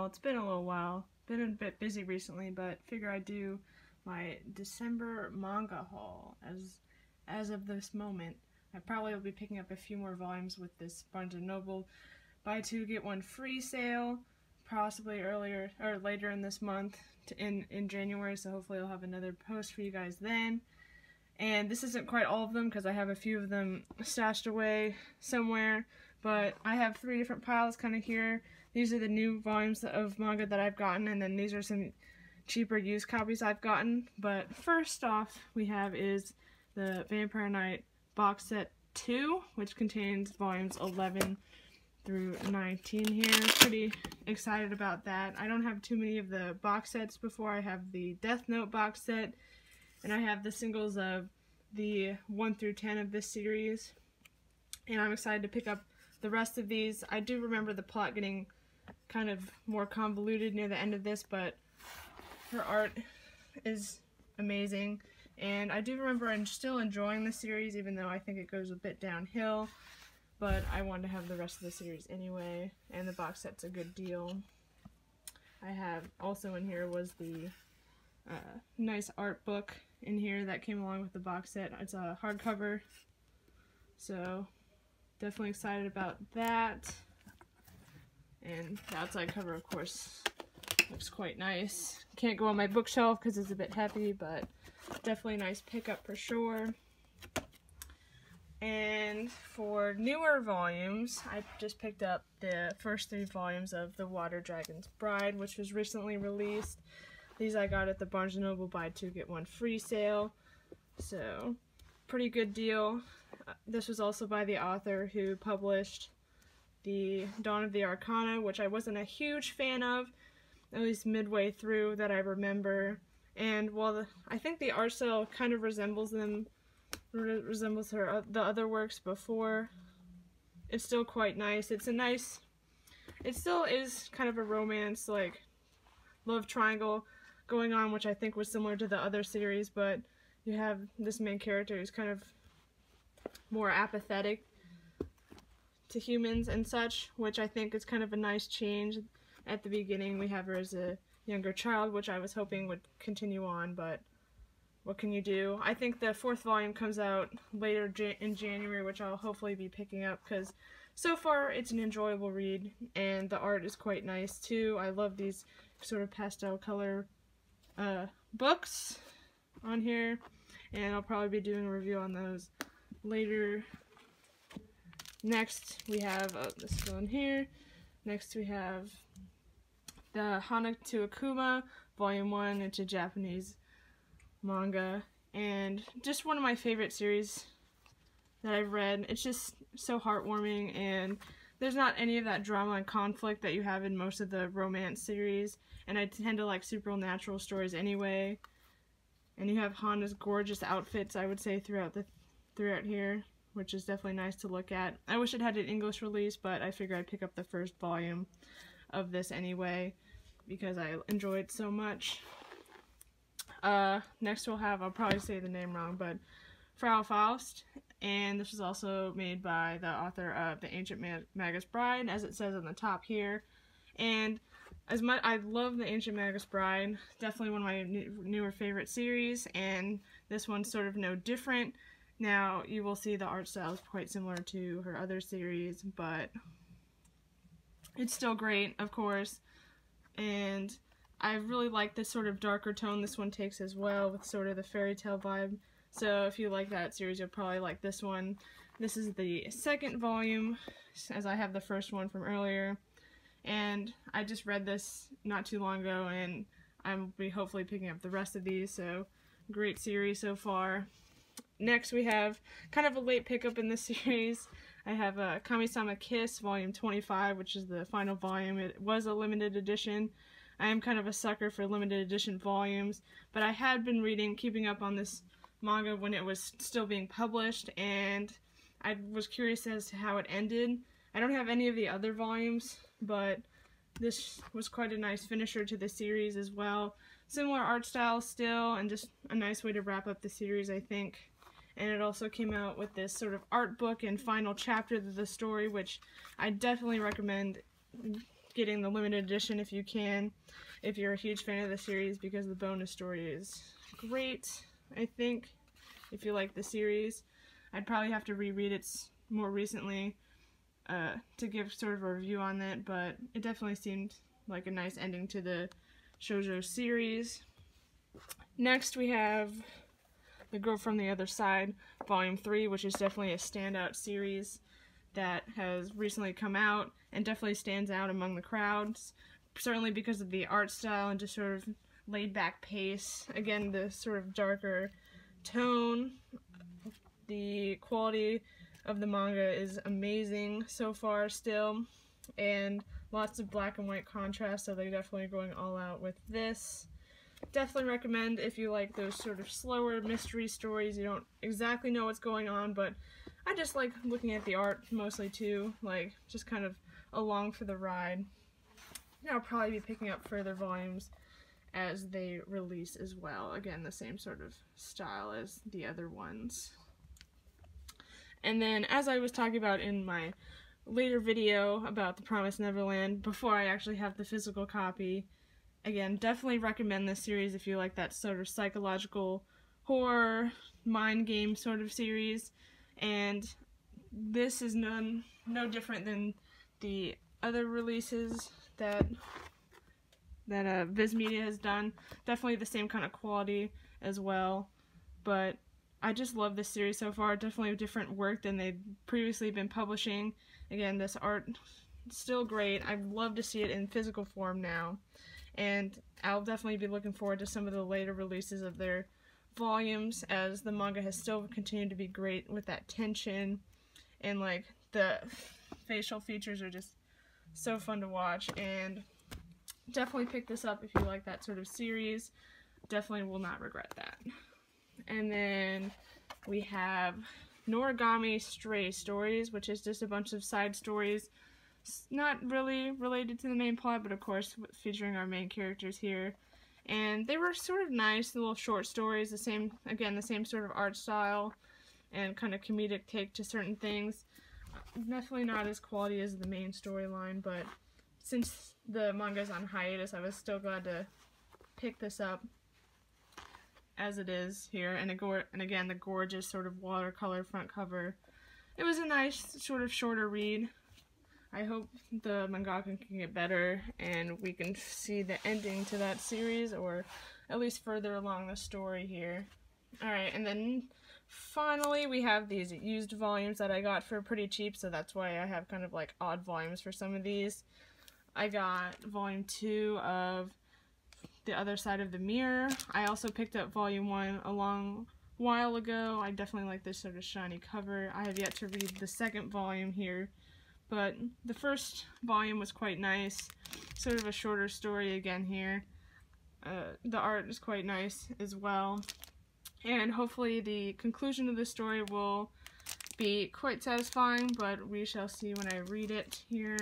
while. It's been a little while. Been a bit busy recently, but figure I'd do my December manga haul. As of this moment, I probably will be picking up a few more volumes with this Barnes & Noble buy two get one free sale, possibly earlier or later in this month in January, so hopefully I'll have another post for you guys then. And this isn't quite all of them because I have a few of them stashed away somewhere, but I have 3 different piles kind of here. These are the new volumes of manga that I've gotten, and then these are some cheaper used copies I've gotten. But first off we have is the Vampire Knight box set 2, which contains volumes 11 through 19 here. Pretty excited about that. I don't have too many of the box sets before. I have the Death Note box set, and I have the singles of the 1 through 10 of this series, and I'm excited to pick up the rest of these. I do remember the plot getting kind of more convoluted near the end of this, but her art is amazing, and I do remember I'm still enjoying the series, even though I think it goes a bit downhill, but I wanted to have the rest of the series anyway, and the box set's a good deal. I have also in here was the nice art book in here that came along with the box set. It's a hardcover, so definitely excited about that. And the outside cover, of course, looks quite nice. Can't go on my bookshelf because it's a bit heavy, but definitely a nice pickup for sure. And for newer volumes, I just picked up the first 3 volumes of The Water Dragon's Bride, which was recently released. These I got at the Barnes & Noble buy 2 get 1 free sale, so pretty good deal. This was also by the author who published the Dawn of the Arcana, which I wasn't a huge fan of, at least midway through that I remember. And while I think the art style kind of resembles the other works before, it's still quite nice. It still is kind of a romance, like love triangle going on, which I think was similar to the other series, but you have this main character who's kind of more apathetic to humans and such, which I think is kind of a nice change. At the beginning we have her as a younger child, which I was hoping would continue on, but what can you do? I think the 4th volume comes out later in January, which I'll hopefully be picking up, because so far it's an enjoyable read, and the art is quite nice too. I love these sort of pastel color books on here, and I'll probably be doing a review on those later. Next we have this one here. Next we have the Hana to Akuma Volume 1. It's a Japanese manga, and just one of my favorite series that I've read. It's just so heartwarming, and there's not any of that drama and conflict that you have in most of the romance series, and I tend to like supernatural stories anyway. And you have Hana's gorgeous outfits, I would say, throughout here, which is definitely nice to look at. I wish it had an English release, but I figured I'd pick up the first volume of this anyway because I enjoy it so much. Next we'll have, I'll probably say the name wrong, but Frau Faust, and this was also made by the author of The Ancient Magus Bride, as it says on the top here. And as much I love The Ancient Magus Bride, definitely one of my newer favorite series, and this one's sort of no different. Now you will see the art style is quite similar to her other series, but it's still great, of course, and I really like this sort of darker tone this one takes as well, with sort of the fairy tale vibe. So if you like that series, you'll probably like this one. This is the 2nd volume, as I have the first one from earlier. And I just read this not too long ago, and I'll be hopefully picking up the rest of these, so great series so far. Next we have kind of a late pickup in this series. I have Kami-sama Kiss Volume 25, which is the final volume. It was a limited edition. I am kind of a sucker for limited edition volumes, but I had been keeping up on this manga when it was still being published, and I was curious as to how it ended. I don't have any of the other volumes, but this was quite a nice finisher to the series as well. Similar art style still, and just a nice way to wrap up the series, I think. And it also came out with this sort of art book and final chapter of the story, which I definitely recommend getting the limited edition if you can, if you're a huge fan of the series, because the bonus story is great, I think, if you like the series. I'd probably have to reread it more recently to give sort of a review on that, but it definitely seemed like a nice ending to the shoujo series. Next we have The Girl from the Other Side, Volume 3, which is definitely a standout series that has recently come out and definitely stands out among the crowds, certainly because of the art style and just sort of laid-back pace. Again, the sort of darker tone. The quality of the manga is amazing so far still, and lots of black and white contrast, so they're definitely going all out with this. Definitely recommend if you like those sort of slower mystery stories. You don't exactly know what's going on, but I just like looking at the art mostly too, like just kind of along for the ride. And I'll probably be picking up further volumes as they release as well. Again, the same sort of style as the other ones. And then, as I was talking about in my later video about the Promised Neverland, before I actually have the physical copy, again, definitely recommend this series if you like that sort of psychological horror, mind game sort of series. And this is no different than the other releases that Viz Media has done. Definitely the same kind of quality as well, but I just love this series so far. Definitely different work than they've previously been publishing. Again, this art is still great. I'd love to see it in physical form now, and I'll definitely be looking forward to some of the later releases of their volumes, as the manga has still continued to be great with that tension, and like the facial features are just so fun to watch. And definitely pick this up if you like that sort of series. Definitely will not regret that. And then we have Noragami Stray Stories, which is just a bunch of side stories, not really related to the main plot, but of course featuring our main characters here. And they were sort of nice, little short stories, the same sort of art style and kind of comedic take to certain things. Definitely not as quality as the main storyline, but since the manga's on hiatus, I was still glad to pick this up as it is here, and again, the gorgeous sort of watercolor front cover. It was a nice sort of shorter read. I hope the mangaka can get better and we can see the ending to that series, or at least further along the story here. Alright, and then finally we have these used volumes that I got for pretty cheap, so that's why I have kind of like odd volumes for some of these. I got volume 2 of The Other Side of the Mirror. I also picked up volume 1 a long while ago. I definitely like this sort of shiny cover. I have yet to read the second volume here, but the first volume was quite nice. Sort of a shorter story again here. The art is quite nice as well, and hopefully the conclusion of the story will be quite satisfying, but we shall see when I read it here.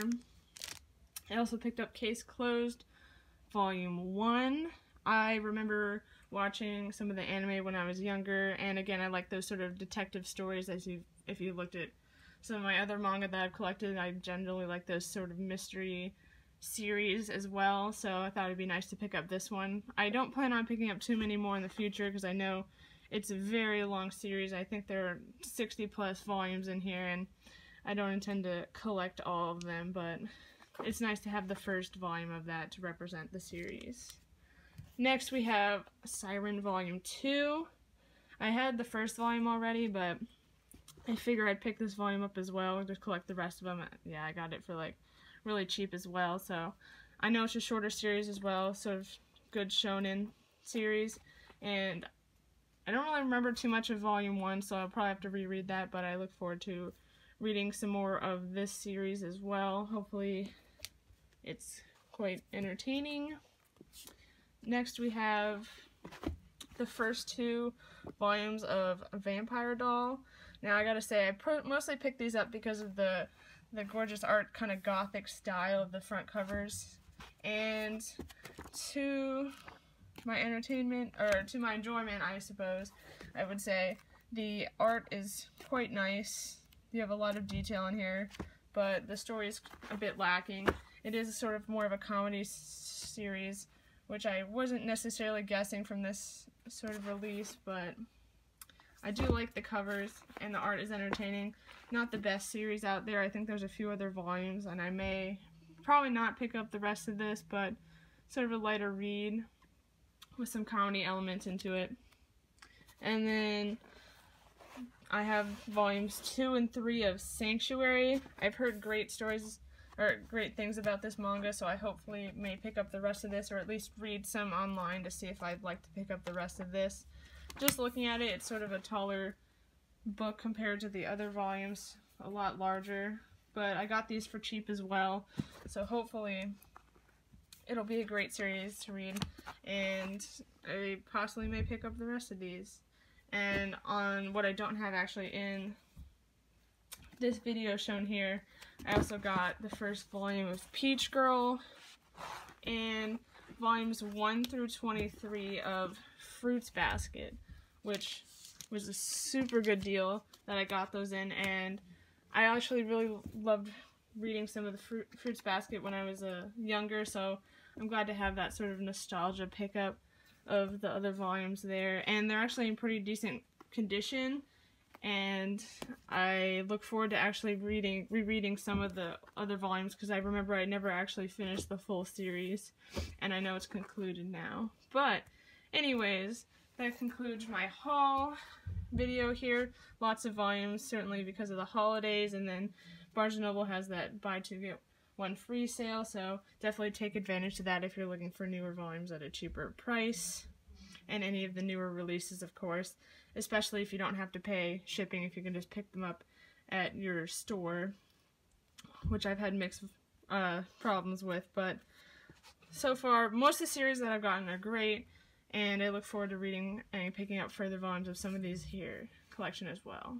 I also picked up Case Closed Volume 1. I remember watching some of the anime when I was younger, and again, I like those sort of detective stories. If you looked at some of my other manga that I've collected, I generally like those sort of mystery series as well, so I thought it'd be nice to pick up this one. I don't plan on picking up too many more in the future, because I know it's a very long series. I think there are 60 plus volumes in here, and I don't intend to collect all of them, but it's nice to have the first volume of that to represent the series. Next we have Siren Volume 2. I had the first volume already, but I figure I'd pick this volume up as well to collect the rest of them. Yeah, I got it for like really cheap as well, so I know it's a shorter series as well, sort of good shonen series, and I don't really remember too much of Volume 1, so I'll probably have to reread that, but I look forward to reading some more of this series as well. Hopefully it's quite entertaining. Next we have the first 2 volumes of Vampire Doll. Now I gotta say, I mostly picked these up because of the gorgeous art, kind of gothic style of the front covers, and to my entertainment, or to my enjoyment I suppose, I would say, the art is quite nice. You have a lot of detail in here, but the story is a bit lacking, It is sort of more of a comedy series, which I wasn't necessarily guessing from this sort of release, but I do like the covers, and the art is entertaining. Not the best series out there. I think there's a few other volumes, and I may probably not pick up the rest of this, but sort of a lighter read with some comedy elements into it. And then I have volumes 2 and 3 of Sanctuary. I've heard great stories, or great things about this manga, so I hopefully may pick up the rest of this, or at least read some online to see if I'd like to pick up the rest of this. Just looking at it, it's sort of a taller book compared to the other volumes, a lot larger, but I got these for cheap as well, so hopefully it'll be a great series to read, and I possibly may pick up the rest of these. And on what I don't have actually in this video shown here, I also got the first volume of Peach Girl and volumes 1 through 23 of Fruits Basket, which was a super good deal that I got those in, and I actually really loved reading some of the Fruits Basket when I was younger, so I'm glad to have that sort of nostalgia pickup of the other volumes there, and they're actually in pretty decent condition, and I look forward to actually rereading some of the other volumes, because I remember I never actually finished the full series, and I know it's concluded now. But anyways, that concludes my haul video here. Lots of volumes, certainly because of the holidays, and then Barnes & Noble has that buy two get one free sale, so definitely take advantage of that if you're looking for newer volumes at a cheaper price, and any of the newer releases, of course, especially if you don't have to pay shipping, if you can just pick them up at your store, which I've had mixed problems with, but so far most of the series that I've gotten are great, and I look forward to reading and picking up further volumes of some of these here collection as well.